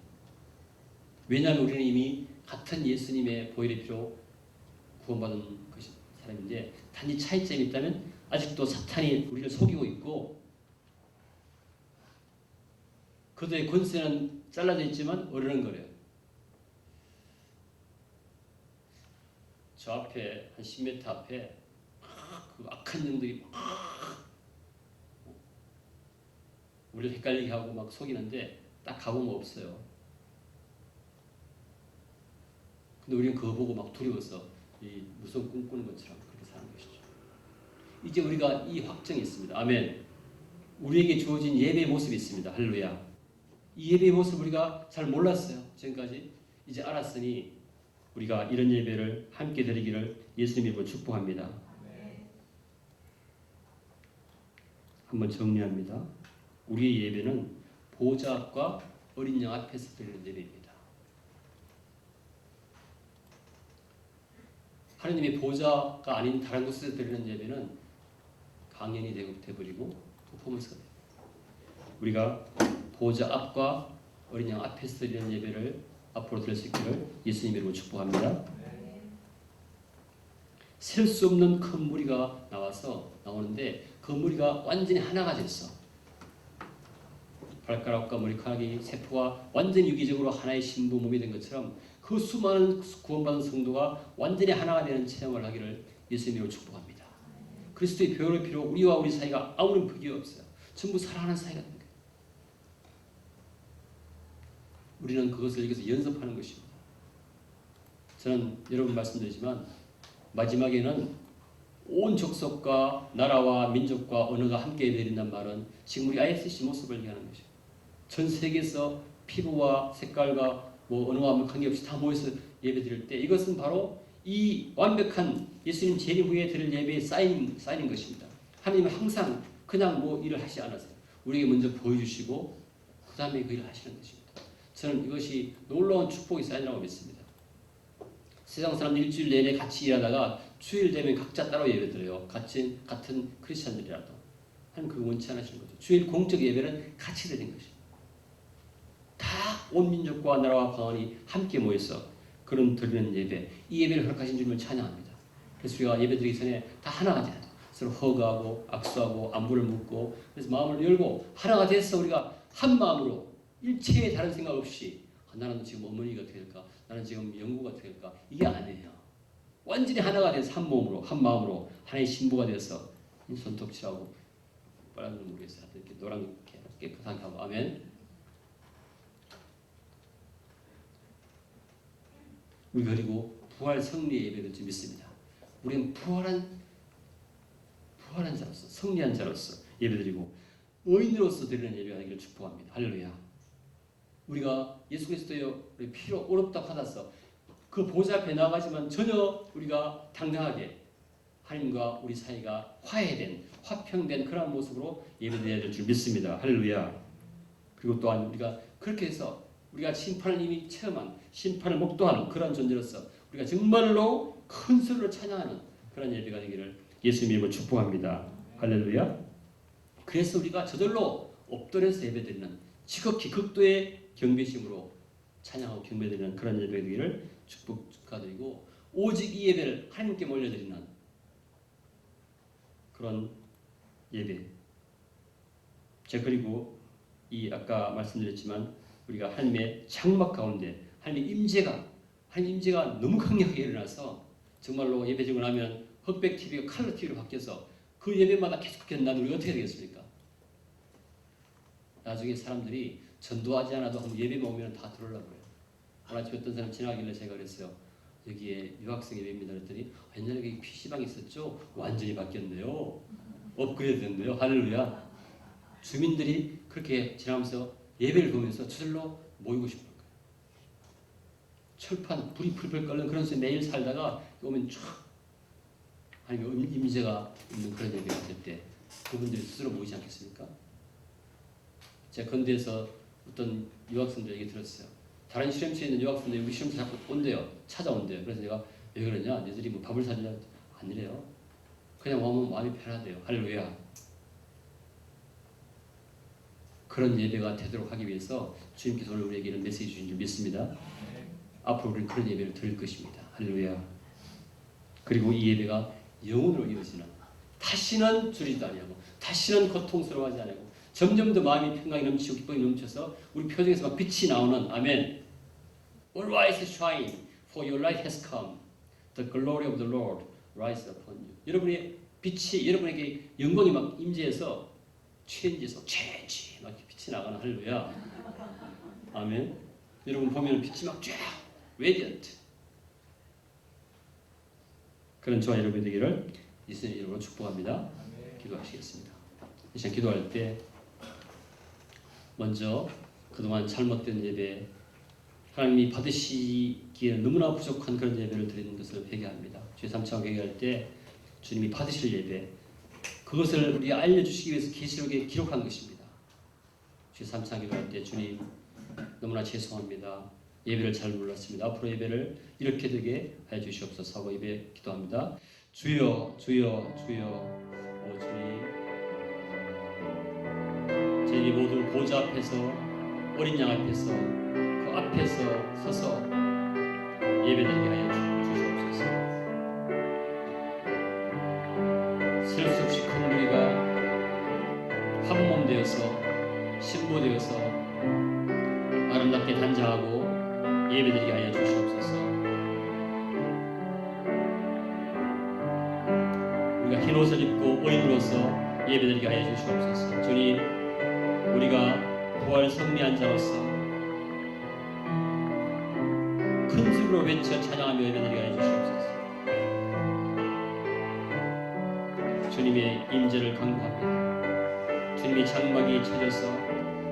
왜냐하면 우리는 이미 같은 예수님의 보혈의 피로 구원받은 사람인데 단지 차이점이 있다면 아직도 사탄이 우리를 속이고 있고 그들의 권세는 잘라져 있지만 어르렁거려요. 저 앞에 한 10m 앞에 그 악한 영들이 막 우리를 헷갈리게 하고 막 속이는데 딱 가보면 없어요. 근데 우리는 그거 보고 막 두려워서 이 무서운 꿈 꾸는 것처럼 그렇게 사는 것이죠. 이제 우리가 이 확정이 있습니다. 아멘. 우리에게 주어진 예배의 모습이 있습니다. 할렐루야. 이 예배의 모습 우리가 잘 몰랐어요. 지금까지. 이제 알았으니 우리가 이런 예배를 함께 드리기를 예수님 이름으로 축복합니다. 한번 정리합니다. 우리의 예배는 보좌 앞과 어린 양 앞에서 드리는 예배입니다. 하느님의 보좌가 아닌 다른 곳에서 드리는 예배는 강연이 되어버리고 퍼포먼스가 돼요. 우리가 보좌 앞과 어린 양 앞에서 드리는 예배를 앞으로 드릴 수 있기를 예수님 이름으로 축복합니다. 셀 수 없는 큰 무리가 나오는데 그 무리가 완전히 하나가 됐어. 발가락과 머리카락이 세포가 완전히 유기적으로 하나의 신부 몸이 된 것처럼 그 수많은 구원받은 성도가 완전히 하나가 되는 체험을 하기를 예수님으로 축복합니다. 그리스도의 보혈의 피로 우리와 우리 사이가 아무런 벽이 없어요. 전부 사랑하는 사이가 된 거예요. 우리는 그것을 여기서 연습하는 것입니다. 저는 여러분 말씀드리지만 마지막에는 온 족속과 나라와 민족과 언어가 함께 예배드린다는 말은 지금 우리 ISC 모습을 얘기하는 것이죠. 전 세계에서 피부와 색깔과 언어와 관계없이 다 모여서 예배드릴 때 이것은 바로 이 완벽한 예수님 재림 후에 드릴 예배의 사인인 것입니다. 하나님은 항상 그냥 일을 하시지 않으세요. 우리에게 먼저 보여주시고 그 다음에 그 일을 하시는 것입니다. 저는 이것이 놀라운 축복의 사인이라고 믿습니다. 세상 사람들 일주일 내내 같이 일하다가 주일 되면 각자 따로 예배드려요. 같은 크리스천들이라도. 하나님 그거 원치 않으시는 거죠. 주일 공적 예배는 같이 드리는 것입니다. 다 온 민족과 나라와 방언이 함께 모여서 그런 드리는 예배, 이 예배를 허락하신 주님을 찬양합니다. 그래서 우리가 예배 드리기 전에 다 하나가 돼야 돼요. 서로 허그하고 악수하고 안부를 묻고 그래서 마음을 열고 하나가 돼서 우리가 한 마음으로 일체의 다른 생각 없이 나는 지금 어머니가 어떻게 될까? 나는 지금 영구가 어떻게 될까? 이게 아니에요. 완전히 하나가 돼서 한 몸으로, 한 마음으로 하나의 신부가 돼서 손톱칠하고 빨간 눈 모르겠어요. 이렇게 노란 깨끗하게 하고 아멘. 우리 그리고 부활 승리의 예배를 좀 믿습니다. 우리는 부활한 자로서 승리한 자로서 예배드리고 의인으로서 드리는 예배가 되기를 축복합니다. 할렐루야. 우리가 예수 그리스도의 피로 의롭다 받아서 그 보좌 앞에 나가지만 전혀 우리가 당당하게 하나님과 우리 사이가 화해된 화평된 그런 모습으로 예배드려야 될 줄 믿습니다. 할렐루야. 그리고 또한 우리가 그렇게 해서 우리가 심판을 이미 체험한 심판을 목도하는 그런 존재로서 우리가 정말로 큰 소리로 찬양하는 그런 예배가 되기를 예수님 이름으로 축복합니다. 할렐루야. 그래서 우리가 저절로 엎드려서 예배드리는 지극히 극도의 경배심으로 찬양하고 경배드리는 그런 예배가 되기를 축복드리고 오직 이 예배를 하나님께 올려드리는 그런 예배. 제가 그리고 이 아까 말씀드렸지만 우리가 하나님의 장막 가운데 하나님의 임재가 너무 강력하게 일어나서 정말로 예배드리고 나면 흑백 TV가 컬러 TV로 바뀌어서 그 예배마다 계속해서 나면 우리가 어떻게 되겠습니까? 나중에 사람들이 전도하지 않아도 한번 예배만 오면 다 들어오려고 그래요. 하나 집에 어떤 사람 지나가길래 제가 그랬어요. 여기에 유학생 예배입니다. 그랬더니 옛날에 여기 PC방 있었죠? 완전히 바뀌었네요. 업그레이드 됐네요. 할렐루야. 주민들이 그렇게 지나면서 예배를 보면서 저절로 모이고 싶은 거예요. 철판, 불이 풀풀 끓는 그런 데서 매일 살다가 오면 쫙 아니면 임재가 있는 그런 예배가 될 때 그분들이 스스로 모이지 않겠습니까? 제가 건대에서 어떤 유학생들 얘기 들었어요. 다른 실험실에 있는 유학생들이 우리 실험실 자꾸 온대요. 찾아온대요. 그래서 내가 왜 그러냐? 너희들이 뭐 밥을 사주냐? 아니래요. 그냥 오면 마음이 편하대요. 할렐루야. 그런 예배가 되도록 하기 위해서 주님께서 오늘 우리에게 이런 메시지 주신 줄 믿습니다. 앞으로 우리는 그런 예배를 드릴 것입니다. 할렐루야. 그리고 이 예배가 영혼으로 이어지는 다시는 줄이지도 아니하고 다시는 고통스러워하지 않고 점점 더 마음이 평강이 넘치고 기쁨이 넘쳐서 우리 표정에서 막 빛이 나오는 아멘. Arise, shine, for your light has come. The glory of the Lord rise upon you. 여러분의 빛이 여러분에게 영광이 막 임재해서 체인지에서 체인지 막 빛이 나가는 할렐루야. 아멘. 여러분 보면 빛이 막 쫙 radiant. 그런 저와 여러분이 되기를 예수님 이름으로 축복합니다. 기도하시겠습니다. 이 시간 기도할 때 먼저 그동안 잘못된 예배 하나님이 받으시기에 너무나 부족한 그런 예배를 드리는 것을 회개합니다. 주의 3차원 회개할 때 주님이 받으실 예배 그것을 우리가 알려주시기 위해서 계시록에 기록한 것입니다. 주의 3차원 기도할 때 주님 너무나 죄송합니다. 예배를 잘 몰랐습니다. 앞으로 예배를 이렇게 되게 해주시옵소서 하고 예배 기도합니다. 주여 주여 주여 오 주님 저희 모두 보좌 앞에서 어린 양 앞에서 그 앞에서 서서 예배드리게 하여 주시옵소서. 셀 수 없이 큰 무리가 한 몸 되어서 신부되어서 아름답게 단장하고 예배드리게 하여 주시옵소서. 우리가 흰 옷을 입고 의인으로서 예배드리게 하여 주시옵소서. 주님, 우리가 부활 승리한 자로서 큰 소리로 외쳐 찬양하며 예배드리게 하여 주시옵소서. 주님의 임재를 간구합니다. 주님의 장막이 쳐져서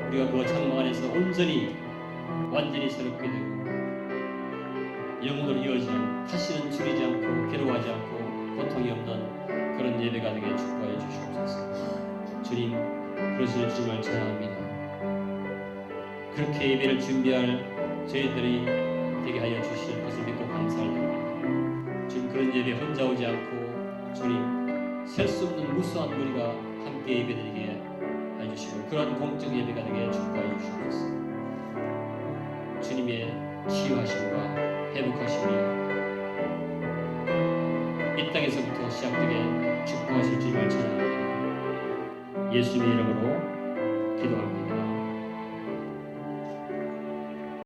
우리가 그 장막 안에서 온전히 완전히 새롭게 되고 영혼으로 이어지는 다시는 줄이지 않고 괴로워하지 않고 고통이 없는 그런 예배가 되게 축복하여 주시옵소서. 주님, 그러실 주님을 찬양합니다. 그렇게 예배를 준비할 저희들이 되게 하여 주실 것을 믿고 감사합니다. 주님, 그런 예배 혼자 오지 않고 주님, 셀 수 없는 무수한 무리가 함께 예배드리게 해주시고 그런 공적 예배가 되게 축복하여 주시옵소서. 주님의 치유하심과 회복하심이 이 땅에서부터 시작되게 축복하실 주님을 찬양합니다. 예수님의 이름으로 기도합니다.